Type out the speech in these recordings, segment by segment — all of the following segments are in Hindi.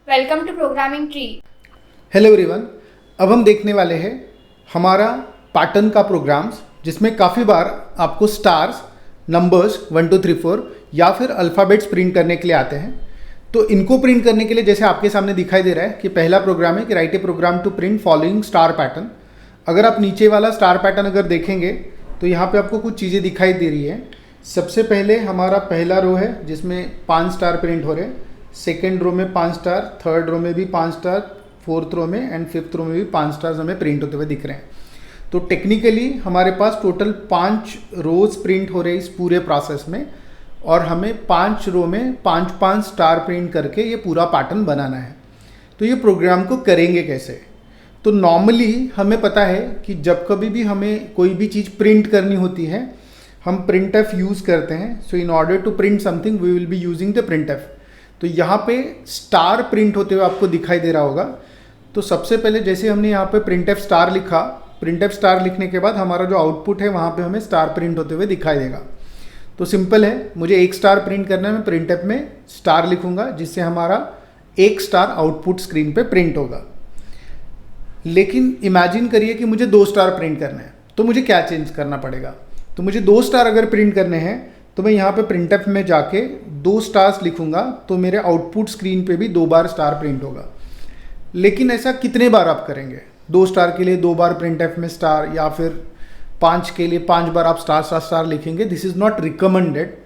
Welcome to programming tree. Hello everyone. अब हम देखने वाले हैं हमारा पैटर्न का प्रोग्राम्स, जिसमें काफ़ी बार आपको स्टार्स, नंबर्स 1 2 3 4 या फिर अल्फ़ाबेट्स प्रिंट करने के लिए आते हैं। तो इनको प्रिंट करने के लिए जैसे आपके सामने दिखाई दे रहा है कि पहला प्रोग्राम है कि write a program to print following star pattern. अगर आप नीचे वाला स्टार पैटर्न अगर देखेंगे तो यहाँ पे आपको कुछ चीज़ें दिखाई दे रही है। सबसे पहले हमारा पहला रो है जिसमें 5 स्टार प्रिंट हो रहे हैं, सेकेंड रो में 5 स्टार, थर्ड रो में भी 5 स्टार, फोर्थ रो में एंड फिफ्थ रो में भी 5 स्टार्स हमें प्रिंट होते हुए दिख रहे हैं। तो टेक्निकली हमारे पास टोटल 5 रोज प्रिंट हो रहे हैं इस पूरे प्रोसेस में, और हमें 5 रो में 5 स्टार प्रिंट करके ये पूरा पैटर्न बनाना है। तो ये प्रोग्राम को करेंगे कैसे? तो नॉर्मली हमें पता है कि जब कभी भी हमें कोई भी चीज़ प्रिंट करनी होती है हम printf यूज़ करते हैं। So in order to print something we will be using the printf। तो यहाँ पे स्टार प्रिंट होते हुए आपको दिखाई दे रहा होगा। तो सबसे पहले जैसे हमने यहाँ पे printf स्टार लिखा, printf स्टार लिखने के बाद हमारा जो आउटपुट है वहाँ पे हमें स्टार प्रिंट होते हुए दिखाई देगा। तो सिंपल है, मुझे एक स्टार प्रिंट करना है, मैं printf में स्टार लिखूंगा जिससे हमारा एक स्टार आउटपुट स्क्रीन पे प्रिंट होगा। लेकिन इमेजिन करिए कि मुझे 2 स्टार प्रिंट करना है, तो मुझे क्या चेंज करना पड़ेगा? तो मुझे 2 स्टार अगर प्रिंट करने हैं तो मैं यहाँ पे printf में जाके 2 स्टार्स लिखूंगा, तो मेरे आउटपुट स्क्रीन पे भी 2 बार स्टार प्रिंट होगा। लेकिन ऐसा कितने बार आप करेंगे? 2 स्टार के लिए 2 बार printf में स्टार, या फिर 5 के लिए 5 बार आप स्टार स्टार स्टार लिखेंगे। This is not recommended.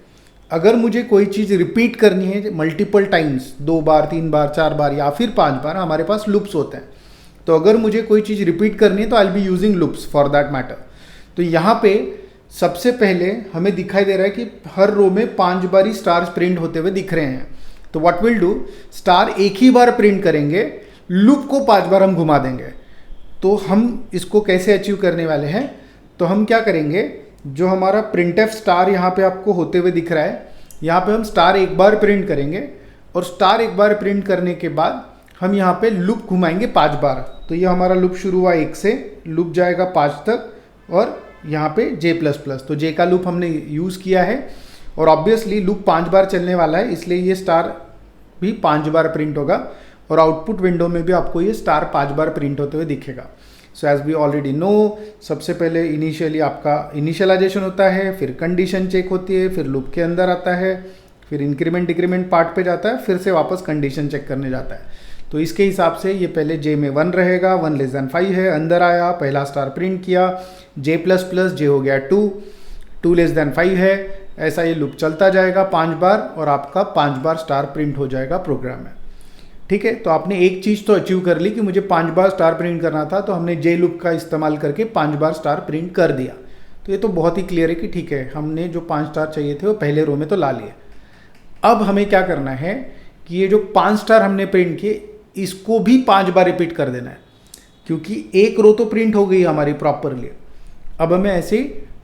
अगर मुझे कोई चीज़ रिपीट करनी है मल्टीपल टाइम्स, 2 बार 3 बार 4 बार या फिर 5 बार, हमारे पास लूप्स होते हैं। तो अगर मुझे कोई चीज़ रिपीट करनी है तो I will be using loops for that matter. तो यहाँ पे सबसे पहले हमें दिखाई दे रहा है कि हर रो में 5 बार ही स्टार्स प्रिंट होते हुए दिख रहे हैं। तो व्हाट विल डू, स्टार एक ही बार प्रिंट करेंगे, लूप को 5 बार हम घुमा देंगे। तो हम इसको कैसे अचीव करने वाले हैं? तो हम क्या करेंगे, जो हमारा printf स्टार यहाँ पे आपको होते हुए दिख रहा है, यहाँ पे हम स्टार एक बार प्रिंट करेंगे, और स्टार एक बार प्रिंट करने के बाद हम यहाँ पे लूप घुमाएंगे 5 बार। तो ये हमारा लूप शुरू हुआ 1 से, लूप जाएगा 5 तक, और यहाँ पे j++। तो j का लूप हमने यूज़ किया है, और ऑब्वियसली लूप 5 बार चलने वाला है, इसलिए ये स्टार भी 5 बार प्रिंट होगा, और आउटपुट विंडो में भी आपको ये स्टार 5 बार प्रिंट होते हुए दिखेगा। So as we already know, सबसे पहले इनिशियली आपका इनिशियलाइजेशन होता है, फिर कंडीशन चेक होती है, फिर लूप के अंदर आता है, फिर इंक्रीमेंट डिक्रीमेंट पार्ट पे जाता है, फिर से वापस कंडीशन चेक करने जाता है। तो इसके हिसाब से ये पहले j में 1 रहेगा, 1 लेस देन 5 है, अंदर आया, पहला स्टार प्रिंट किया, j++, j हो गया 2, 2 लेस देन 5 है, ऐसा ये लूप चलता जाएगा 5 बार, और आपका 5 बार स्टार प्रिंट हो जाएगा प्रोग्राम में। ठीक है, तो आपने एक चीज़ तो अचीव कर ली कि मुझे 5 बार स्टार प्रिंट करना था, तो हमने j लूप का इस्तेमाल करके 5 बार स्टार प्रिंट कर दिया। तो ये तो बहुत ही क्लियर है कि ठीक है, हमने जो 5 स्टार चाहिए थे वो पहले रो में तो ला लिए। अब हमें क्या करना है कि ये जो 5 स्टार हमने प्रिंट किए इसको भी 5 बार रिपीट कर देना है, क्योंकि एक रो तो प्रिंट हो गई हमारी प्रॉपरली। अब हमें ऐसे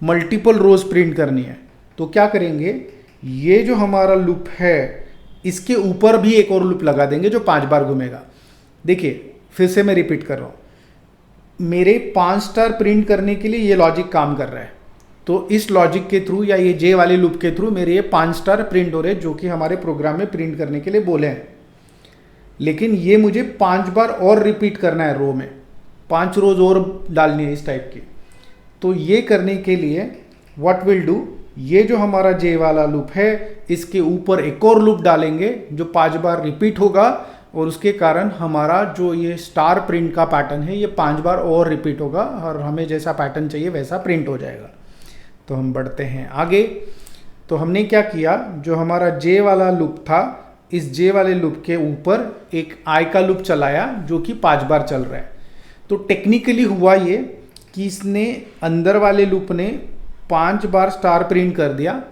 मल्टीपल रोज प्रिंट करनी है। तो क्या करेंगे, ये जो हमारा लूप है इसके ऊपर भी एक और लूप लगा देंगे जो 5 बार घूमेगा। देखिए फिर से मैं रिपीट कर रहा हूँ, मेरे 5 स्टार प्रिंट करने के लिए ये लॉजिक काम कर रहा है। तो इस लॉजिक के थ्रू या ये जे वाले लूप के थ्रू मेरे ये 5 स्टार प्रिंट हो रहे हैं, जो कि हमारे प्रोग्राम में प्रिंट करने के लिए बोले हैं। लेकिन ये मुझे 5 बार और रिपीट करना है, रो में 5 रोज और डालनी है इस टाइप की। तो ये करने के लिए व्हाट विल डू, ये जो हमारा जे वाला लूप है इसके ऊपर एक और लूप डालेंगे जो 5 बार रिपीट होगा, और उसके कारण हमारा जो ये स्टार प्रिंट का पैटर्न है ये 5 बार और रिपीट होगा, और हमें जैसा पैटर्न चाहिए वैसा प्रिंट हो जाएगा। तो हम बढ़ते हैं आगे। तो हमने क्या किया, जो हमारा जे वाला लूप था इस जे वाले लूप के ऊपर एक आई का लूप चलाया जो कि 5 बार चल रहा है। तो टेक्निकली हुआ ये कि इसने अंदर वाले लूप ने 5 बार स्टार प्रिंट कर दिया,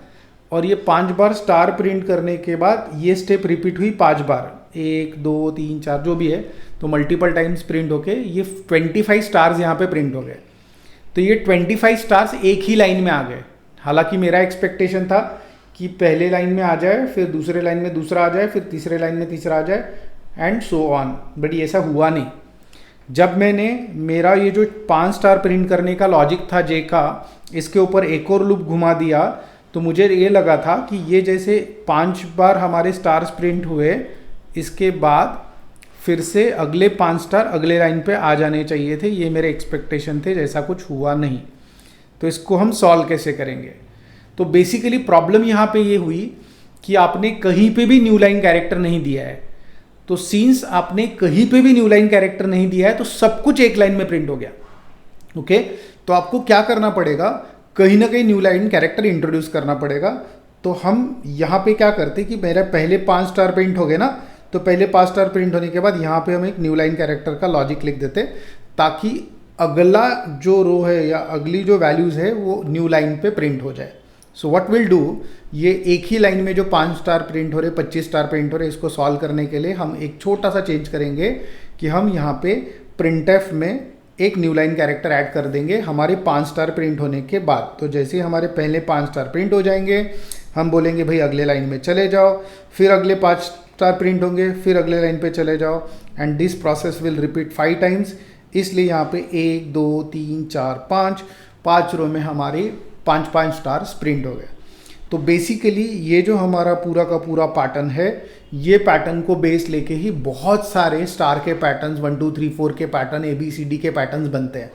और ये 5 बार स्टार प्रिंट करने के बाद ये स्टेप रिपीट हुई 5 बार, 1 2 3 4 जो भी है, तो मल्टीपल टाइम्स प्रिंट होके ये 25 स्टार्स यहाँ पे प्रिंट हो गए। तो ये 25 स्टार्स एक ही लाइन में आ गए। हालांकि मेरा एक्सपेक्टेशन था कि पहले लाइन में आ जाए, फिर दूसरे लाइन में दूसरा आ जाए, फिर तीसरे लाइन में तीसरा आ जाए, एंड सो ऑन, बट ये ऐसा हुआ नहीं। जब मैंने मेरा ये जो 5 स्टार प्रिंट करने का लॉजिक था जे का, इसके ऊपर एक और लूप घुमा दिया, तो मुझे ये लगा था कि ये जैसे 5 बार हमारे स्टार्स प्रिंट हुए, इसके बाद फिर से अगले 5 स्टार अगले लाइन पे आ जाने चाहिए थे, ये मेरे एक्सपेक्टेशन थे, जैसा कुछ हुआ नहीं। तो इसको हम सॉल्व कैसे करेंगे? तो बेसिकली प्रॉब्लम यहाँ पे ये हुई कि आपने कहीं पे भी न्यू लाइन कैरेक्टर नहीं दिया है। तो सिंस आपने कहीं पे भी न्यू लाइन कैरेक्टर नहीं दिया है तो सब कुछ एक लाइन में प्रिंट हो गया। ओके, तो आपको क्या करना पड़ेगा, कहीं ना कहीं न्यू लाइन कैरेक्टर इंट्रोड्यूस करना पड़ेगा। तो हम यहाँ पे क्या करते कि मेरे पहले 5 स्टार प्रिंट हो गए ना, तो पहले 5 स्टार प्रिंट होने के बाद यहाँ पे हम एक न्यू लाइन कैरेक्टर का लॉजिक लिख देते, ताकि अगला जो रो है या अगली जो वैल्यूज़ है वो न्यू लाइन पे प्रिंट हो जाए। सो व्हाट विल डू, ये एक ही लाइन में जो 5 स्टार प्रिंट हो रहे, 25 स्टार प्रिंट हो रहे, इसको सॉल्व करने के लिए हम एक छोटा सा चेंज करेंगे कि हम यहाँ पे प्रिंटफ में एक न्यू लाइन कैरेक्टर ऐड कर देंगे हमारे 5 स्टार प्रिंट होने के बाद। तो जैसे ही हमारे पहले 5 स्टार प्रिंट हो जाएंगे, हम बोलेंगे भाई अगले लाइन में चले जाओ, फिर अगले 5 स्टार प्रिंट होंगे, फिर अगले लाइन पे चले जाओ, and this process will repeat 5 times. इसलिए यहाँ पे 1 2 3 4 5 रो में हमारे 5 स्टार्स प्रिंट हो गए। तो बेसिकली ये जो हमारा पूरा का पूरा पैटर्न है, ये पैटर्न को बेस लेके ही बहुत सारे स्टार के पैटर्न्स 1 2 3 4 के पैटर्न, ABCD के पैटर्न्स बनते हैं।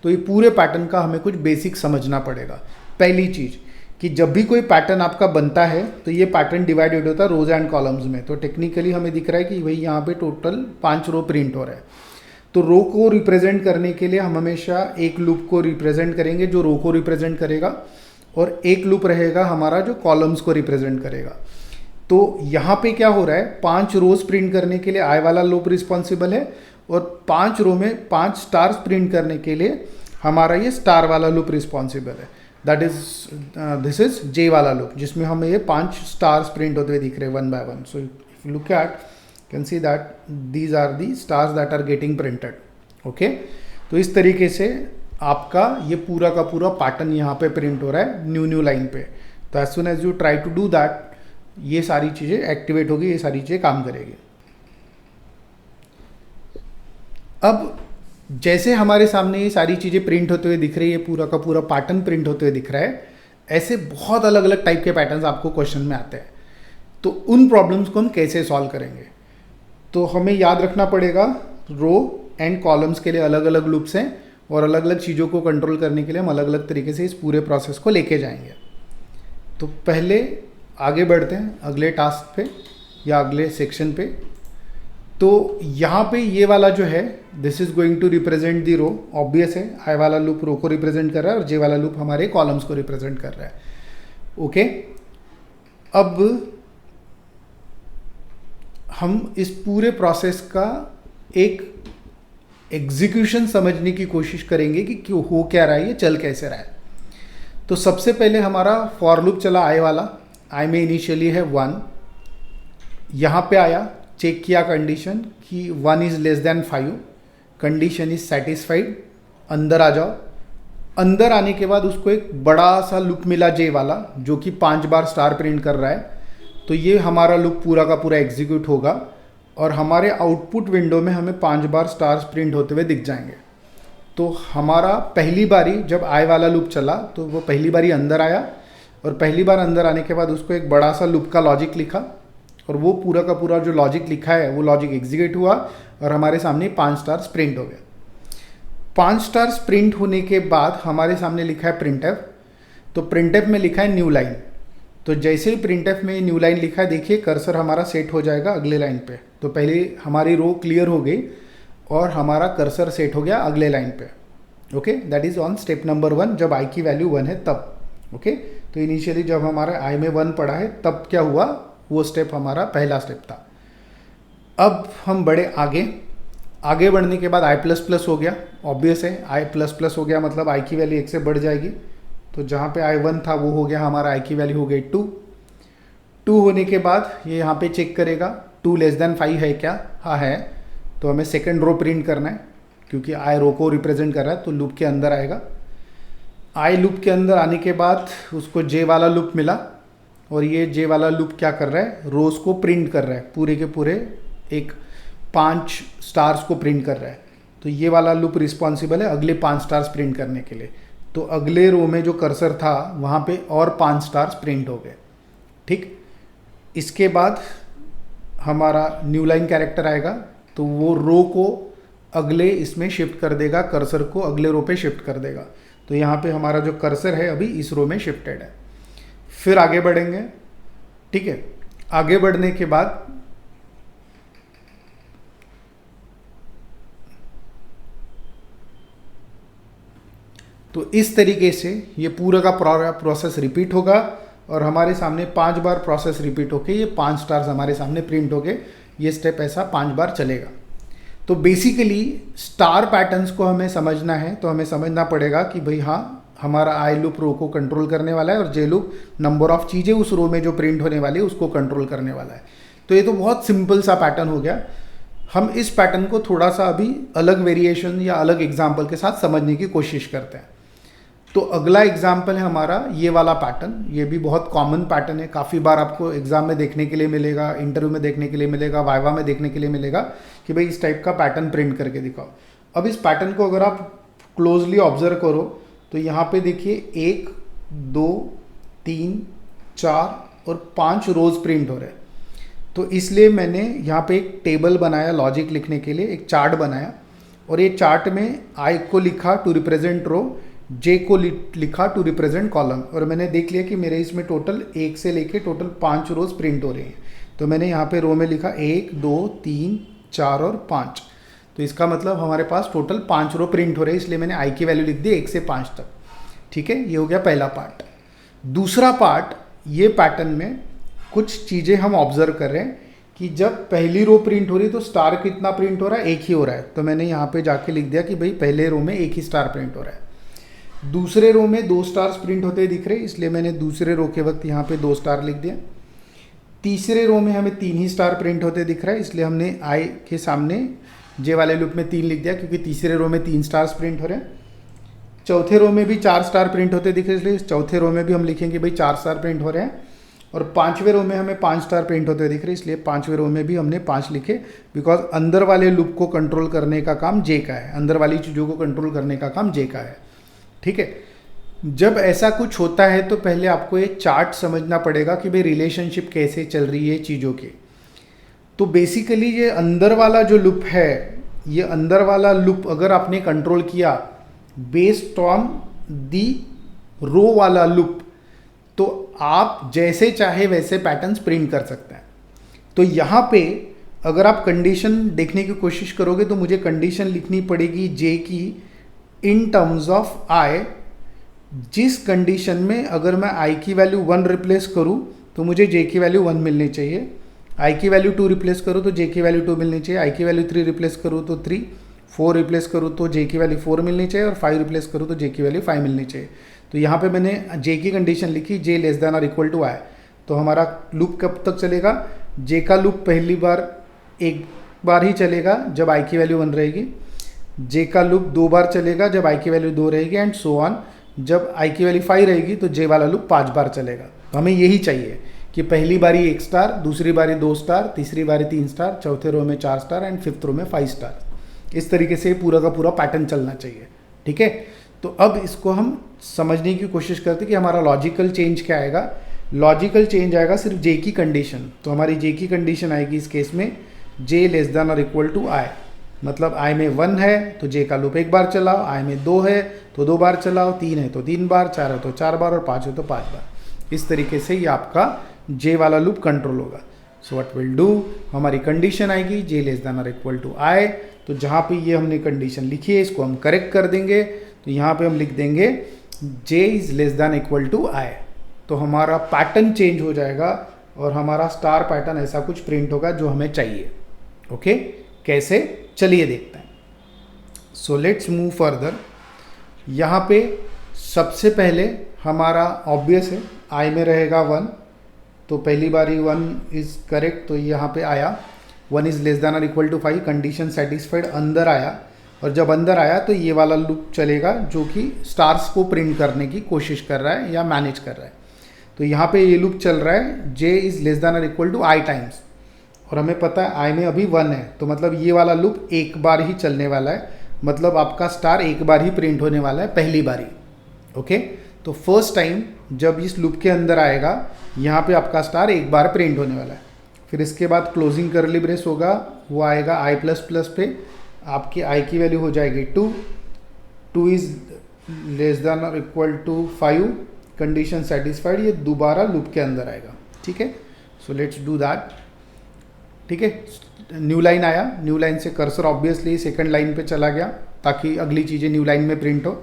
तो ये पूरे पैटर्न का हमें कुछ बेसिक समझना पड़ेगा। पहली चीज़ कि जब भी कोई पैटर्न आपका बनता है तो ये पैटर्न डिवाइडेड होता है रोज एंड कॉलम्स में। तो टेक्निकली हमें दिख रहा है कि भाई यहाँ पे टोटल 5 रो प्रिंट हो रहा है। तो रो को रिप्रेजेंट करने के लिए हम हमेशा एक लूप को रिप्रेजेंट करेंगे जो रो को रिप्रेजेंट करेगा, और एक लूप रहेगा हमारा जो कॉलम्स को रिप्रेजेंट करेगा। तो यहाँ पे क्या हो रहा है, 5 रोज प्रिंट करने के लिए आई वाला लूप रिस्पॉन्सिबल है, और 5 रो में 5 स्टार्स प्रिंट करने के लिए हमारा ये स्टार वाला लूप रिस्पॉन्सिबल है। दैट इज दिस इज जे वाला लूप, जिसमें हमें ये 5 स्टार्स प्रिंट होते हुए दिख रहे हैं 1 by 1। So if you look at can see that these are the stars that are getting printed. Okay, तो इस तरीके से आपका ये पूरा का पूरा पैटर्न यहाँ पे प्रिंट हो रहा है न्यू लाइन पे। तो as soon as you try to do that, ये सारी चीज़ें एक्टिवेट होगी, ये सारी चीज़ें काम करेगी। अब जैसे हमारे सामने ये सारी चीज़ें प्रिंट होते हुए दिख रही है, पूरा का पूरा पैटर्न प्रिंट होते हुए दिख रहा है, ऐसे बहुत अलग अलग टाइप के पैटर्न्स आपको क्वेश्चन में आते हैं। तो उन प्रॉब्लम्स को हम कैसे सॉल्व करेंगे, तो हमें याद रखना पड़ेगा रो एंड कॉलम्स के लिए अलग अलग लूप्स हैं, और अलग अलग चीज़ों को कंट्रोल करने के लिए हम अलग अलग तरीके से इस पूरे प्रोसेस को लेके जाएंगे। तो पहले आगे बढ़ते हैं अगले टास्क पे या अगले सेक्शन पे। तो यहाँ पे ये वाला जो है, this is going to represent the row, obvious है, आई वाला लूप रो को रिप्रेजेंट कर रहा है और जे वाला लूप हमारे कॉलम्स को रिप्रेजेंट कर रहा है। ओके, अब हम इस पूरे प्रोसेस का एक एग्जीक्यूशन समझने की कोशिश करेंगे कि क्यों हो क्या रहा है, ये चल कैसे रहा है। तो सबसे पहले हमारा फॉर लूप चला आई वाला, आई में इनिशियली है 1, यहाँ पे आया, चेक किया कंडीशन कि 1 is less than 5, condition is satisfied, अंदर आ जाओ। अंदर आने के बाद उसको एक बड़ा सा लूप मिला जे वाला, जो कि 5 बार स्टार प्रिंट कर रहा है। तो ये हमारा लूप पूरा का पूरा एग्जीक्यूट होगा और हमारे आउटपुट विंडो में हमें 5 बार स्टार्स प्रिंट होते हुए दिख जाएंगे। तो हमारा पहली बारी जब आई वाला लूप चला तो वो पहली बारी अंदर आया, और पहली बार अंदर आने के बाद उसको एक बड़ा सा लूप का लॉजिक लिखा, और वो पूरा का पूरा जो लॉजिक लिखा है वो लॉजिक एग्जीक्यूट हुआ और हमारे सामने 5 स्टार्स प्रिंट हो गए। 5 स्टार्स प्रिंट होने के बाद हमारे सामने लिखा है प्रिंटफ। तो प्रिंटफ में लिखा है न्यू लाइन। तो जैसे ही प्रिंटफ में न्यू लाइन लिखा है, देखिए कर्सर हमारा सेट हो जाएगा अगले लाइन पे। तो पहले हमारी रो क्लियर हो गई और हमारा कर्सर सेट हो गया अगले लाइन पे। Okay, that is on step number 1, जब आई की वैल्यू 1 है तब। ओके, तो इनिशियली जब हमारा आई में 1 पड़ा है तब क्या हुआ, वो स्टेप हमारा पहला स्टेप था। अब हम बढ़े आगे बढ़ने के बाद i++ हो गया, ऑब्वियस है, i++ हो गया मतलब i की वैल्यू 1 से बढ़ जाएगी। तो जहाँ पे i1 था वो हो गया हमारा, i की वैल्यू हो गई 2 होने के बाद ये यहाँ पे चेक करेगा 2 लेस देन 5 है क्या, हाँ है। तो हमें सेकंड रो प्रिंट करना है क्योंकि i रो को रिप्रेजेंट कर रहा है, तो लूप के अंदर आएगा। i लूप के अंदर आने के बाद उसको j वाला लूप मिला, और ये j वाला लूप क्या कर रहा है, रोज को प्रिंट कर रहा है, पूरे के पूरे एक 5 स्टार्स को प्रिंट कर रहा है। तो ये वाला लूप रिस्पॉन्सिबल है अगले 5 स्टार्स प्रिंट करने के लिए। तो अगले रो में जो कर्सर था वहाँ पे और 5 स्टार्स प्रिंट हो गए। ठीक, इसके बाद हमारा न्यू लाइन कैरेक्टर आएगा तो वो रो को अगले इसमें शिफ्ट कर देगा, कर्सर को अगले रो पे शिफ्ट कर देगा। तो यहाँ पे हमारा जो कर्सर है अभी इस रो में शिफ्टेड है। फिर आगे बढ़ेंगे, ठीक है। आगे बढ़ने के बाद तो इस तरीके से ये पूरा का प्रोसेस रिपीट होगा और हमारे सामने 5 बार प्रोसेस रिपीट होके ये 5 स्टार्स हमारे सामने प्रिंट होके ये स्टेप ऐसा 5 बार चलेगा। तो बेसिकली स्टार पैटर्न्स को हमें समझना है तो हमें समझना पड़ेगा कि भाई हाँ, हमारा आई लूप रो को कंट्रोल करने वाला है और जे लूप नंबर ऑफ चीज़ें उस रो में जो प्रिंट होने वाली है उसको कंट्रोल करने वाला है। तो ये तो बहुत सिंपल सा पैटर्न हो गया। हम इस पैटर्न को थोड़ा सा अभी अलग वेरिएशन या अलग एग्जाम्पल के साथ समझने की कोशिश करते हैं। तो अगला एग्जाम्पल है हमारा ये वाला पैटर्न। ये भी बहुत कॉमन पैटर्न है, काफ़ी बार आपको एग्जाम में देखने के लिए मिलेगा, इंटरव्यू में देखने के लिए मिलेगा, वाइवा में देखने के लिए मिलेगा कि भाई इस टाइप का पैटर्न प्रिंट करके दिखाओ। अब इस पैटर्न को अगर आप क्लोजली ऑब्जर्व करो तो यहाँ पे देखिए 1 2 3 4 और 5 रोज प्रिंट हो रहे हैं। तो इसलिए मैंने यहाँ पे एक टेबल बनाया लॉजिक लिखने के लिए, एक चार्ट बनाया और ये चार्ट में आई को लिखा टू रिप्रेजेंट रो, जे को लिखा टू रिप्रेजेंट कॉलम। और मैंने देख लिया कि मेरे इसमें टोटल 1 से लेके टोटल 5 रोज प्रिंट हो रहे हैं। तो मैंने यहाँ पे रो में लिखा 1 2 3 4 और 5। तो इसका मतलब हमारे पास टोटल 5 रो प्रिंट हो रहे हैं, इसलिए मैंने आई की वैल्यू लिख दी 1 से 5 तक। ठीक है, ये हो गया पहला पार्ट। दूसरा पार्ट, ये पैटर्न में कुछ चीज़ें हम ऑब्जर्व कर रहे हैं कि जब पहली रो प्रिंट हो रही है तो स्टार कितना प्रिंट हो रहा है, 1 ही हो रहा है। तो मैंने यहाँ पे जाके लिख दिया कि भाई पहले रो में 1 ही स्टार प्रिंट हो रहा है। दूसरे रो में 2 स्टार्स प्रिंट होते दिख रहे, इसलिए मैंने दूसरे रो के वक्त यहाँ पे 2 स्टार लिख दिया। तीसरे रो में हमें 3 ही स्टार प्रिंट होते दिख रहा है, इसलिए हमने आई के सामने जे वाले लूप में 3 लिख दिया क्योंकि तीसरे रो में 3 स्टार्स प्रिंट हो रहे हैं। चौथे रो में भी 4 स्टार प्रिंट होते दिख रहे, इसलिए चौथे रो में भी हम लिखेंगे भाई 4 स्टार प्रिंट हो रहे हैं। और 5वें रो में हमें 5 स्टार प्रिंट होते दिख रहे, इसलिए 5वें रो में भी हमने 5 लिखे, बिकॉज अंदर वाले लूप को कंट्रोल करने का काम जे का है, अंदर वाली चीज़ों को कंट्रोल करने का काम जे का है। ठीक है, जब ऐसा कुछ होता है तो पहले आपको एक चार्ट समझना पड़ेगा कि भाई रिलेशनशिप कैसे चल रही है चीज़ों की। तो बेसिकली ये अंदर वाला जो लूप है, ये अंदर वाला लूप अगर आपने कंट्रोल किया बेस्ड ऑन दी रो वाला लूप, तो आप जैसे चाहे वैसे पैटर्न्स प्रिंट कर सकते हैं। तो यहाँ पे अगर आप कंडीशन देखने की कोशिश करोगे तो मुझे कंडीशन लिखनी पड़ेगी जे की इन टर्म्स ऑफ आई। जिस कंडीशन में अगर मैं आई की वैल्यू 1 रिप्लेस करूँ तो मुझे जे की वैल्यू 1 मिलनी चाहिए, आई की वैल्यू 2 रिप्लेस करूँ तो जे की वैल्यू 2 मिलनी चाहिए, आई की वैल्यू 3 रिप्लेस करूँ तो 3, 4 रिप्लेस करूँ तो जे की वैल्यू 4 मिलनी चाहिए और 5 रिप्लेस करूँ तो जे की वैल्यू 5 मिलनी चाहिए। तो यहाँ पे मैंने जे की कंडीशन लिखी जे लेस देन और इक्वल टू आई। तो हमारा लूप कब तक चलेगा, जे का लूप पहली बार एक बार ही चलेगा जब आई की वैल्यू 1 रहेगी, जे का लूप 2 बार चलेगा जब आई की वैल्यू 2 रहेगी, एंड सो ऑन। जब आई की वैल्यू 5 रहेगी तो जे वाला लूप 5 बार चलेगा। तो हमें यही चाहिए कि पहली बारी 1 स्टार, दूसरी बारी 2 स्टार, तीसरी बारी 3 स्टार, चौथे रो में 4 स्टार एंड 5th रो में 5 स्टार। इस तरीके से पूरा का पूरा पैटर्न चलना चाहिए। ठीक है, तो अब इसको हम समझने की कोशिश करते हैं कि हमारा लॉजिकल चेंज क्या आएगा। लॉजिकल चेंज आएगा सिर्फ जे की कंडीशन। तो हमारी जे की कंडीशन आएगी इस केस में जे लेस देन और इक्वल टू आई। मतलब आई में 1 है तो जे का लूप 1 बार चलाओ, आई में 2 है तो 2 बार चलाओ, 3 है तो 3 बार, 4 है तो 4 बार और 5 है तो 5 बार। इस तरीके से ये आपका जे वाला लूप कंट्रोल होगा। सो व्हाट विल डू, हमारी कंडीशन आएगी जे लेस देन और इक्वल टू आई। तो जहाँ पे ये हमने कंडीशन लिखी है इसको हम करेक्ट कर देंगे। तो यहाँ पे हम लिख देंगे j is less than equal to i. तो हमारा पैटर्न चेंज हो जाएगा और हमारा स्टार पैटर्न ऐसा कुछ प्रिंट होगा जो हमें चाहिए। ओके, कैसे, चलिए देखते हैं। So let's move further. यहाँ पे सबसे पहले हमारा ऑब्वियस है आई में रहेगा 1, तो पहली बारी 1 इज करेक्ट, तो यहाँ पे आया 1 इज लेस देन और इक्वल टू 5, कंडीशन सेटिस्फाइड, अंदर आया। और जब अंदर आया तो ये वाला लूप चलेगा जो कि स्टार्स को प्रिंट करने की कोशिश कर रहा है या मैनेज कर रहा है। तो यहाँ पे ये लूप चल रहा है जे इज लेस देन और इक्वल टू आई टाइम्स, और हमें पता है आई में अभी 1 है, तो मतलब ये वाला लूप 1 बार ही चलने वाला है। मतलब आपका स्टार 1 बार ही प्रिंट होने वाला है पहली बारी। ओके, तो फर्स्ट टाइम जब इस लूप के अंदर आएगा यहाँ पे आपका स्टार 1 बार प्रिंट होने वाला है। फिर इसके बाद क्लोजिंग करली ब्रेस होगा, वो आएगा आई प्लस प्लस पे, आपकी आई की वैल्यू हो जाएगी 2, 2 इज़ लेस देन और इक्वल टू 5, कंडीशन सेटिस्फाइड, ये दोबारा लूप के अंदर आएगा। ठीक है, सो लेट्स डू दैट। ठीक है, न्यू लाइन आया, न्यू लाइन से कर्सर ऑब्वियसली सेकंड लाइन पे चला गया ताकि अगली चीज़ें न्यू लाइन में प्रिंट हो।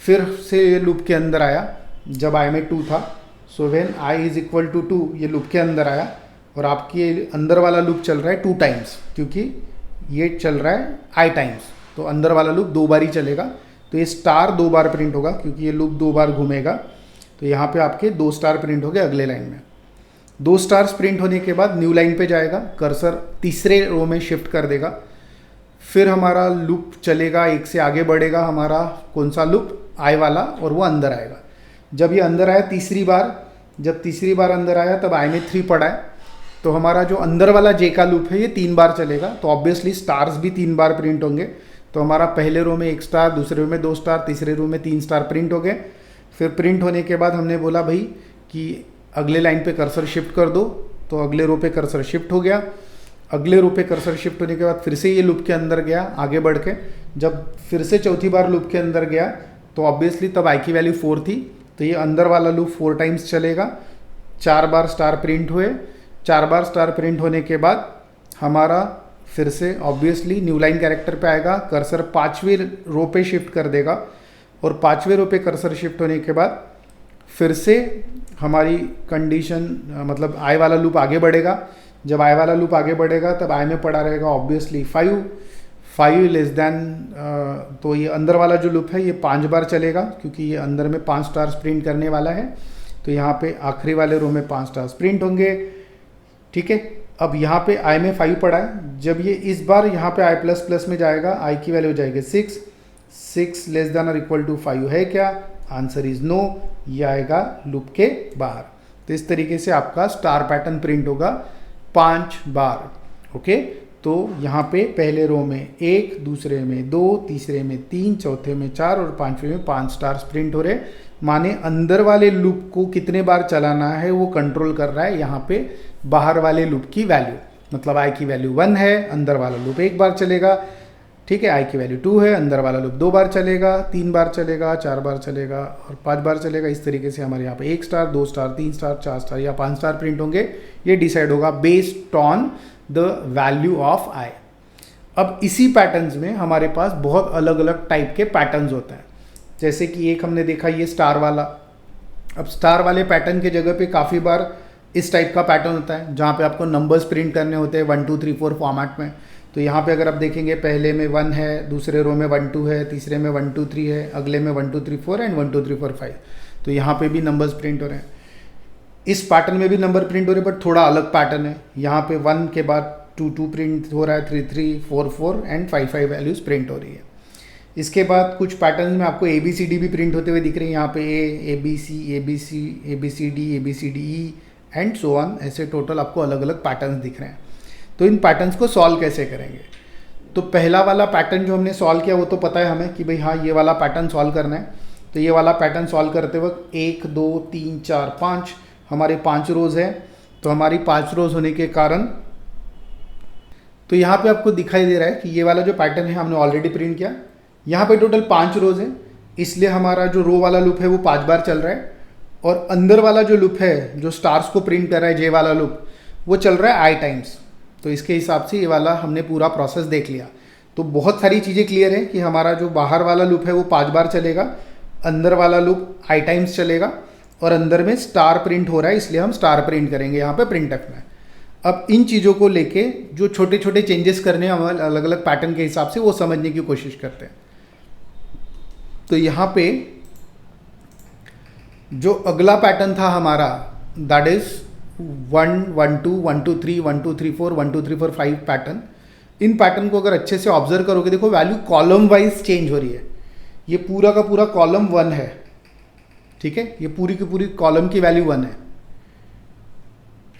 फिर से ये लूप के अंदर आया जब आई में 2 था, so when I is equal to 2 ये लूप के अंदर आया, और आपकी अंदर वाला लूप चल रहा है 2 टाइम्स, क्योंकि ये चल रहा है आई टाइम्स, तो अंदर वाला लूप 2 बार ही चलेगा। तो ये स्टार 2 बार प्रिंट होगा क्योंकि ये लूप 2 बार घूमेगा। तो यहाँ पे आपके 2 स्टार प्रिंट हो गए अगले लाइन में। 2 स्टार्स प्रिंट होने के बाद न्यू लाइन पे जाएगा, कर्सर तीसरे रो में शिफ्ट कर देगा, फिर हमारा लूप चलेगा, एक से आगे बढ़ेगा हमारा कौन सा लूप, आई वाला, और वो अंदर आएगा। जब ये अंदर आया तीसरी बार, जब तीसरी बार अंदर आया तब आई में 3 पड़ा है, तो हमारा जो अंदर वाला जे का लूप है ये 3 बार चलेगा, तो ऑब्वियसली स्टार्स भी 3 बार प्रिंट होंगे। तो हमारा पहले रो में 1 स्टार, दूसरे रो में 2 स्टार, तीसरे रो में 3 स्टार प्रिंट हो गए। फिर प्रिंट होने के बाद हमने बोला भाई कि अगले लाइन पे कर्सर शिफ्ट कर दो, तो अगले रो पे कर्सर शिफ्ट हो गया। अगले रो पे कर्सर शिफ्ट होने के बाद फिर से ये लूप के अंदर गया आगे बढ़ के। जब फिर से चौथी बार लूप के अंदर गया तो ऑब्वियसली तब आई की वैल्यू 4 थी, तो ये अंदर वाला लूप 4 टाइम्स चलेगा। 4 बार स्टार प्रिंट हुए, 4 बार स्टार प्रिंट होने के बाद हमारा फिर से ऑब्वियसली न्यू लाइन कैरेक्टर पे आएगा, कर्सर 5वीं रो पे शिफ्ट कर देगा, और 5वें रो पे कर्सर शिफ्ट होने के बाद फिर से हमारी कंडीशन मतलब आई वाला लूप आगे बढ़ेगा। जब आई वाला लूप आगे बढ़ेगा तब आई में पड़ा रहेगा ऑब्वियसली 5 लेस देन, तो ये अंदर वाला जो लूप है ये 5 बार चलेगा क्योंकि ये अंदर में 5 स्टार्स प्रिंट करने वाला है। तो यहाँ पे आखिरी वाले रो में 5 स्टार्स प्रिंट होंगे। ठीक है, अब यहाँ पे आई में 5 पड़ा है, जब ये इस बार यहाँ पे आई प्लस प्लस में जाएगा, आई की वैल्यू हो जाएगी 6 लेस देन और इक्वल टू 5 है क्या, आंसर इज नो, ये आएगा लूप के बाहर। तो इस तरीके से आपका स्टार पैटर्न प्रिंट होगा 5 बार। ओके, तो यहाँ पे पहले रो में 1, दूसरे में 2, तीसरे में 3, चौथे में 4 और 5वें में 5 स्टार्स प्रिंट हो रहे। माने अंदर वाले लूप को कितने बार चलाना है वो कंट्रोल कर रहा है यहाँ पे बाहर वाले लूप की वैल्यू। मतलब आई की वैल्यू 1 है, अंदर वाला लूप 1 बार चलेगा। ठीक है, आई की वैल्यू 2 है, अंदर वाला लूप 2 बार चलेगा, 3 बार चलेगा, 4 बार चलेगा और 5 बार चलेगा। इस तरीके से हमारे यहाँ पे 1 स्टार, 2 स्टार, 3 स्टार, 4 स्टार या 5 स्टार प्रिंट होंगे। ये डिसाइड होगा based on the value of i. अब इसी पैटर्न्स में हमारे पास बहुत अलग अलग टाइप के पैटर्न्स होते हैं। जैसे कि एक हमने देखा ये स्टार वाला। अब स्टार वाले पैटर्न के जगह पे काफ़ी बार इस टाइप का पैटर्न होता है जहाँ पे आपको नंबर्स प्रिंट करने होते हैं 1 2 3 4 फॉर्मेट में। तो यहाँ पे अगर आप देखेंगे पहले में 1 है, दूसरे रो में 1 2 है, तीसरे में 1 2 3 है, अगले में 1 2 3 4 एंड 1 2 3 4 5। तो यहाँ पे भी नंबर्स प्रिंट हो रहे हैं। इस पैटर्न में भी नंबर प्रिंट हो रहे हैं बट थोड़ा अलग पैटर्न है। यहाँ पे 1 के बाद 2 2 प्रिंट हो रहा है, 3 3 4 4 एंड 5 5 वैल्यूज़ प्रिंट हो रही है। इसके बाद कुछ पैटर्न में आपको ABCD भी प्रिंट होते हुए दिख रहे हैं। यहाँ पे ABC, ABC, ABCD, ABCDE and so on, ऐसे टोटल आपको अलग अलग पैटर्न्स दिख रहे हैं। तो इन पैटर्न्स को सॉल्व कैसे करेंगे? तो पहला वाला पैटर्न जो हमने सॉल्व किया वो तो पता है हमें कि भाई हाँ ये वाला पैटर्न सॉल्व करना है। तो ये वाला पैटर्न सॉल्व करते वक्त 1 2 3 4 5 हमारे 5 रोज़ है। तो हमारी 5 रोज़ होने के कारण तो यहाँ पे आपको दिखाई दे रहा है कि ये वाला जो पैटर्न है हमने ऑलरेडी प्रिंट किया। यहाँ पे टोटल 5 रोज़ है, इसलिए हमारा जो रो वाला लूप है वो 5 बार चल रहा है और अंदर वाला जो लूप है जो स्टार्स को प्रिंट कर रहा है जे वाला लूप वो चल रहा है आई टाइम्स। तो इसके हिसाब से ये वाला हमने पूरा प्रोसेस देख लिया। तो बहुत सारी चीज़ें क्लियर है कि हमारा जो बाहर वाला लूप है वो 5 बार चलेगा, अंदर वाला लूप आई टाइम्स चलेगा और अंदर में स्टार प्रिंट हो रहा है इसलिए हम स्टार प्रिंट करेंगे यहाँ पे प्रिंटएफ में। अब इन चीज़ों को लेके जो छोटे छोटे चेंजेस करने हैं हम अलग अलग पैटर्न के हिसाब से वो समझने की कोशिश करते हैं। तो यहाँ पे जो अगला पैटर्न था हमारा that is 1 1 2 1 2 3 1 2 3 4 1 2 3 4 5 pattern. In pattern को अगर अच्छे से ऑब्जर्व करोगे देखो वैल्यू कॉलम वाइज चेंज हो रही है। ये पूरा का पूरा कॉलम 1 है, ठीक है, ये पूरी की पूरी कॉलम की वैल्यू 1 है।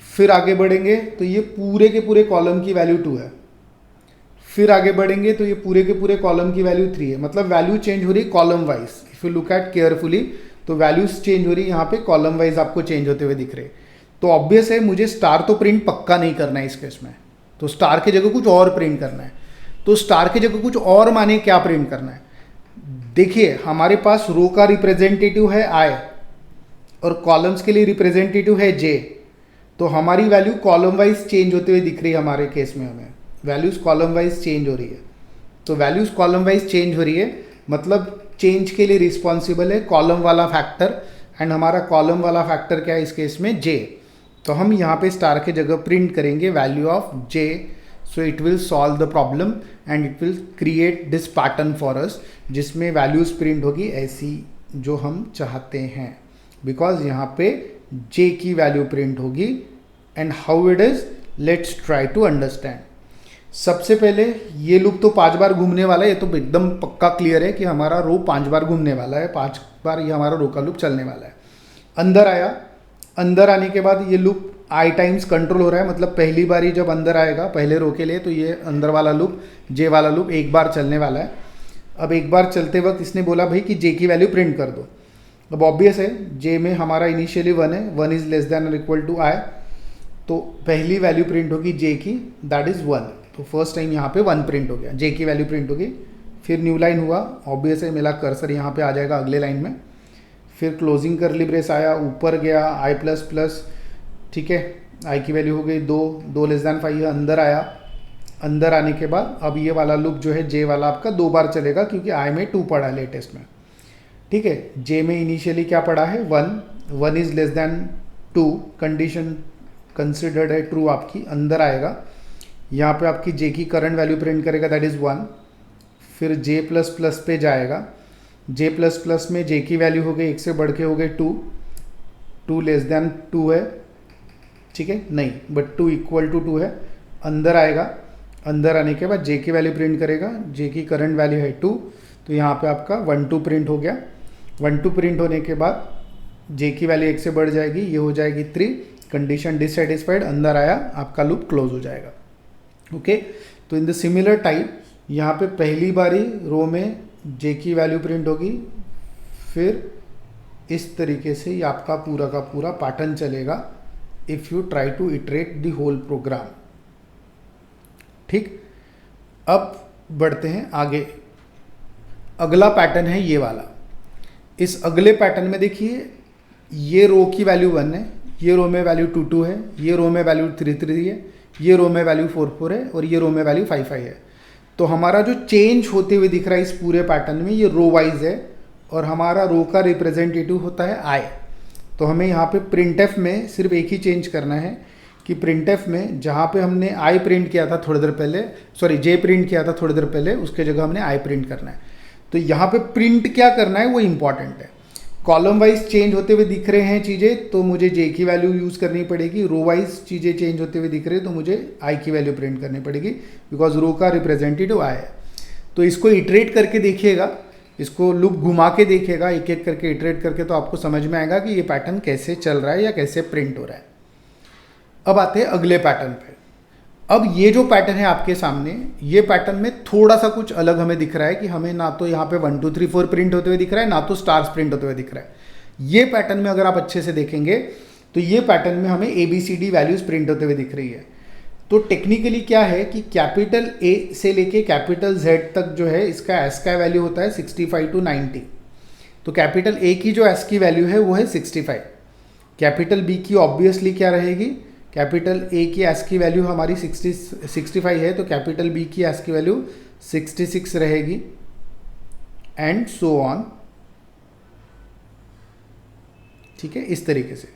फिर आगे बढ़ेंगे तो ये पूरे के पूरे कॉलम की वैल्यू 2 है। फिर आगे बढ़ेंगे तो ये पूरे के पूरे कॉलम की वैल्यू 3 है। मतलब वैल्यू चेंज हो रही है column wise. If you look eight carefully तो वैल्यूज चेंज हो रही है यहाँ पे कॉलम वाइज आपको चेंज होते हुए दिख रहे हैं। तो ऑब्वियस है मुझे स्टार तो प्रिंट पक्का नहीं करना है इस केस में, तो स्टार की जगह कुछ और प्रिंट करना है। तो स्टार की जगह कुछ और माने क्या प्रिंट करना है? देखिए हमारे पास रो का रिप्रेजेंटेटिव है आई और कॉलम्स के लिए रिप्रेजेंटेटिव है जे, तो हमारी वैल्यू कॉलम वाइज चेंज होते हुए दिख रही है। हमारे केस में हमें वैल्यूज कॉलम वाइज चेंज हो रही है, तो वैल्यूज कॉलम वाइज चेंज हो रही है मतलब चेंज के लिए रिस्पॉन्सिबल है कॉलम वाला फैक्टर, एंड हमारा कॉलम वाला फैक्टर क्या है इस केस में? जे। तो हम यहाँ पे स्टार के जगह प्रिंट करेंगे value of J, so it will solve the problem and it will create this pattern for us, जिसमें वैल्यूज प्रिंट होगी ऐसी जो हम चाहते हैं, बिकॉज यहाँ पे जे की वैल्यू प्रिंट होगी। And how it is, let's try to understand. सबसे पहले ये लूप तो 5 बार घूमने वाला है, ये तो एकदम पक्का क्लियर है कि हमारा रो 5 बार घूमने वाला है, 5 बार ये हमारा रो का लूप चलने वाला है। अंदर आया, अंदर आने के बाद ये लूप आई टाइम्स कंट्रोल हो रहा है, मतलब पहली बार ही जब अंदर आएगा पहले रो के लिए, तो ये अंदर वाला लूप जे वाला लूप एक बार चलने वाला है। अब एक बार चलते वक्त इसने बोला भाई कि जे की वैल्यू प्रिंट कर दो। अब ऑब्वियस है जे में हमारा इनिशियली 1 है, 1 इज लेस देन और इक्वल टू आई, तो पहली वैल्यू प्रिंट होगी जे की, दैट इज 1। तो फर्स्ट टाइम यहाँ पे 1 प्रिंट हो गया, जे की वैल्यू प्रिंट होगी। फिर न्यू लाइन हुआ, ऑब्वियस है मेरा कर्सर यहाँ पे आ जाएगा अगले लाइन में। फिर क्लोजिंग करली ब्रेस आया, ऊपर गया आई प्लस प्लस, ठीक है, आई की वैल्यू हो गई 2, 2 लेस देन 5, अंदर आया। अंदर आने के बाद अब ये वाला लूप जो है जे वाला आपका 2 बार चलेगा, क्योंकि आई में 2 पड़ा है लेटेस्ट में, ठीक है। जे में इनिशियली क्या पड़ा है? 1, 1 is less then 2, condition considered है ट्रू आपकी। अंदर आएगा, यहाँ पे आपकी जे की करंट वैल्यू प्रिंट करेगा, दैट इज़ 1। फिर जे प्लस प्लस पे जाएगा, जे प्लस प्लस में जे की वैल्यू हो गई 1 से बढ़ के हो गई 2, 2 लेस देन 2 है, ठीक है, नहीं बट 2 इक्वल टू 2 है। अंदर आएगा, अंदर आने के बाद जे की वैल्यू प्रिंट करेगा, जे की करंट वैल्यू है 2, तो यहाँ पे आपका 1 2 प्रिंट हो गया। 1 2 प्रिंट होने के बाद जे की वैल्यू 1 से बढ़ जाएगी, ये हो जाएगी 3, कंडीशन डिससेटिस्फाइड, अंदर आया, आपका लूप क्लोज हो जाएगा। ओके, तो इन द सिमिलर टाइप यहाँ पे पहली बारी रो में जे की वैल्यू प्रिंट होगी, फिर इस तरीके से ये आपका पूरा का पूरा पैटर्न चलेगा if you try to iterate the whole program. ठीक, अब बढ़ते हैं आगे। अगला पैटर्न है ये वाला। इस अगले पैटर्न में देखिए ये रो की वैल्यू 1 है, ये रो में वैल्यू 2 2 है, ये रो में वैल्यू 3 3 है, ये रो में वैल्यू 4 4 है और ये रो में वैल्यू 5 5 है। तो हमारा जो चेंज होते हुए दिख रहा है इस पूरे पैटर्न में, ये रो वाइज है और हमारा रो का रिप्रेजेंटेटिव होता है आई। तो हमें यहाँ पे प्रिंटएफ में सिर्फ एक ही चेंज करना है कि प्रिंटएफ में जहाँ पे हमने आई प्रिंट किया था थोड़ी देर पहले, सॉरी जे प्रिंट किया था थोड़ी देर पहले, उसके जगह हमने आई प्रिंट करना है। तो यहाँ पे प्रिंट क्या करना है वो इंपॉर्टेंट है। कॉलम वाइज चेंज होते हुए दिख रहे हैं चीज़ें, तो मुझे जे की वैल्यू यूज़ करनी पड़ेगी। रो वाइज चीज़ें चेंज होते हुए दिख रही है तो मुझे आई की वैल्यू प्रिंट करनी पड़ेगी, बिकॉज रो का रिप्रेजेंटेटिव आई है। तो इसको इटरेट करके देखिएगा, इसको लूप घुमा के देखिएगा एक एक करके, इटरेट करके, तो आपको समझ में आएगा कि ये पैटर्न कैसे चल रहा है या कैसे प्रिंट हो रहा है। अब आते हैं अगले पैटर्न पे। अब ये जो पैटर्न है आपके सामने, ये पैटर्न में थोड़ा सा कुछ अलग हमें दिख रहा है कि हमें ना तो यहाँ पे 1 2 3 4 प्रिंट होते हुए दिख रहा है, ना तो स्टार्स प्रिंट होते हुए दिख रहा है। ये पैटर्न में अगर आप अच्छे से देखेंगे तो ये पैटर्न में हमें ABCD वैल्यूज प्रिंट होते हुए दिख रही है। तो टेक्निकली क्या है कि कैपिटल A से लेके कैपिटल Z तक जो है इसका एस का वैल्यू होता है 65 to 90। तो कैपिटल A की जो एस की वैल्यू है वो है 65। कैपिटल B की ऑब्वियसली क्या रहेगी, कैपिटल A की एस की वैल्यू हमारी 65 है, तो कैपिटल B की एस की वैल्यू 66 रहेगी, एंड सो ऑन। ठीक है, इस तरीके से।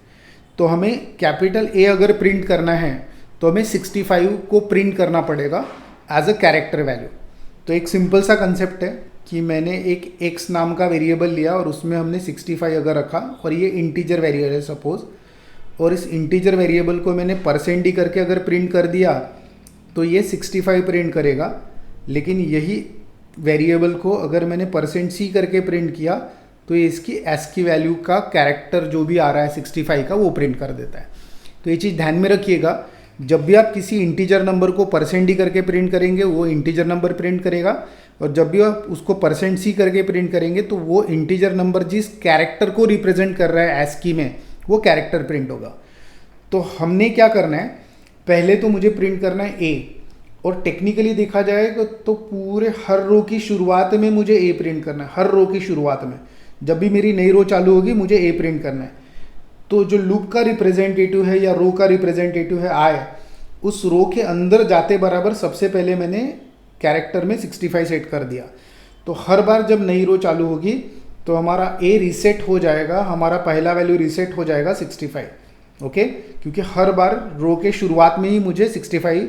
तो हमें कैपिटल A अगर प्रिंट करना है तो हमें 65 को प्रिंट करना पड़ेगा एज अ कैरेक्टर वैल्यू। तो एक सिंपल सा कंसेप्ट है कि मैंने एक x नाम का वेरिएबल लिया और उसमें हमने 65 अगर रखा, और ये इंटीजर वेरिएबल है सपोज, और इस इंटीजर वेरिएबल को मैंने % करके अगर प्रिंट कर दिया तो ये 65 प्रिंट करेगा। लेकिन यही वेरिएबल को अगर मैंने %c करके प्रिंट किया तो ये इसकी s की वैल्यू का कैरेक्टर जो भी आ रहा है 65 का वो प्रिंट कर देता है। तो ये चीज़ ध्यान में रखिएगा, जब भी आप किसी इंटीजर नंबर को %d करके प्रिंट करेंगे वो इंटीजर नंबर प्रिंट करेगा, और जब भी आप उसको %c करके प्रिंट करेंगे तो वो इंटीजर नंबर जिस कैरेक्टर को रिप्रेजेंट कर रहा है ASCII में वो कैरेक्टर प्रिंट होगा। तो हमने क्या करना है, पहले तो मुझे प्रिंट करना है ए, और टेक्निकली देखा जाए तो पूरे हर रो की शुरुआत में मुझे ए प्रिंट करना है। हर रो की शुरुआत में जब भी मेरी नई रो चालू होगी मुझे ए प्रिंट करना है। तो जो लूप का रिप्रेजेंटेटिव है या रो का रिप्रेजेंटेटिव है आई, उस रो के अंदर जाते बराबर सबसे पहले मैंने कैरेक्टर में 65 सेट कर दिया। तो हर बार जब नई रो चालू होगी तो हमारा ए रीसेट हो जाएगा, हमारा पहला वैल्यू रीसेट हो जाएगा 65। ओके, क्योंकि हर बार रो के शुरुआत में ही मुझे 65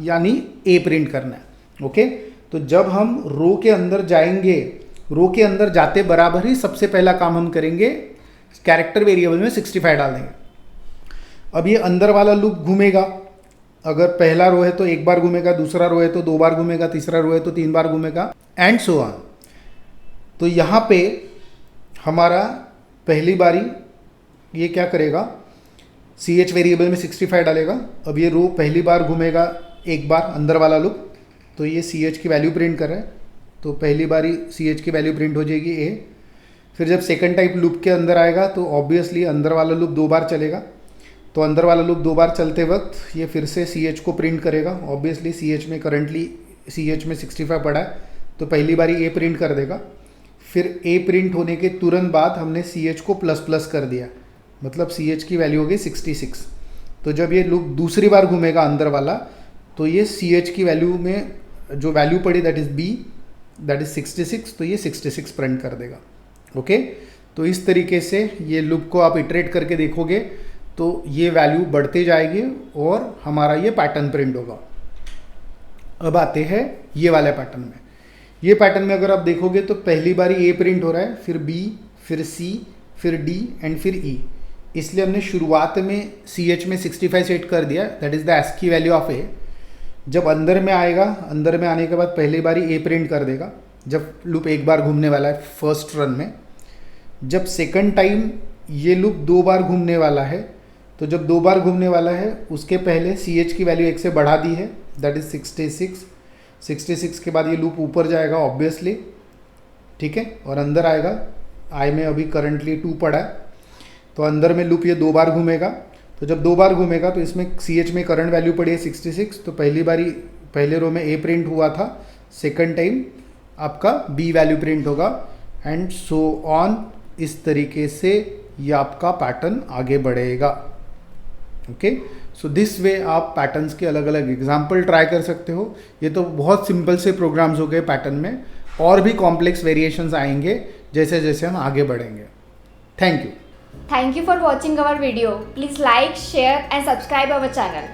यानी ए प्रिंट करना है। ओके, तो जब हम रो के अंदर जाएंगे, रो के अंदर जाते बराबर ही सबसे पहला काम हम करेंगे, कैरेक्टर वेरिएबल में 65 डाल देंगे। अब ये अंदर वाला लूप घूमेगा, अगर पहला रो है तो एक बार घूमेगा, दूसरा रो है तो 2 बार घूमेगा, तीसरा रो है तो 3 बार घूमेगा, एंड सो ऑन। तो यहाँ पे हमारा पहली बारी ये क्या करेगा, CH वेरिएबल में 65 डालेगा। अब ये रो पहली बार घूमेगा एक बार अंदर वाला लूप, तो ये CH की वैल्यू प्रिंट कर रहा है, तो पहली बारी CH की वैल्यू प्रिंट हो जाएगी ए। फिर जब सेकंड टाइप लूप के अंदर आएगा तो ऑब्वियसली अंदर वाला लूप 2 बार चलेगा, तो अंदर वाला लूप 2 बार चलते वक्त ये फिर से CH को प्रिंट करेगा। ऑब्वियसली CH में करंटली CH में 65 पड़ा है, तो पहली बारी ए प्रिंट कर देगा। फिर ए प्रिंट होने के तुरंत बाद हमने CH को प्लस प्लस कर दिया, मतलब CH की वैल्यू हो गई 66। तो जब ये लूप दूसरी बार घूमेगा अंदर वाला, तो ये CH की वैल्यू में जो वैल्यू पड़ी that is B, that is 66, तो ये 66 प्रिंट कर देगा। ओके, तो इस तरीके से ये लूप को आप इटरेट करके देखोगे तो ये वैल्यू बढ़ते जाएगी और हमारा ये पैटर्न प्रिंट होगा। अब आते हैं ये वाले पैटर्न में। ये पैटर्न में अगर आप देखोगे तो पहली बारी ए प्रिंट हो रहा है, फिर B, फिर C, फिर D एंड फिर E। इसलिए हमने शुरुआत में CH में 65 सेट कर दिया, that is the ASCII value of A. जब अंदर में आएगा, अंदर में आने के बाद पहली बारी ए प्रिंट कर देगा, जब लूप एक बार घूमने वाला है फर्स्ट रन में। जब सेकंड टाइम ये लूप 2 बार घूमने वाला है, तो जब 2 बार घूमने वाला है उसके पहले CH की वैल्यू 1 से बढ़ा दी है, दैट इज़ 66। 66 के बाद ये लूप ऊपर जाएगा ऑब्वियसली, ठीक है, और अंदर आएगा। आई में अभी करंटली 2 पड़ा है, तो अंदर में लूप ये 2 बार घूमेगा। तो जब 2 बार घूमेगा तो इसमें CH में करंट वैल्यू पड़ी है 66, तो पहली बारी पहले रो में ए प्रिंट हुआ था, सेकंड टाइम आपका B वैल्यू प्रिंट होगा, एंड सो ऑन। इस तरीके से ये आपका पैटर्न आगे बढ़ेगा। ओके, सो दिस वे आप पैटर्न्स के अलग अलग एग्जाम्पल ट्राई कर सकते हो। ये तो बहुत सिंपल से प्रोग्राम्स हो गए पैटर्न में, और भी कॉम्प्लेक्स वेरिएशंस आएंगे जैसे जैसे हम आगे बढ़ेंगे। Thank you. Thank you for watching our video. Please like, share and subscribe our channel.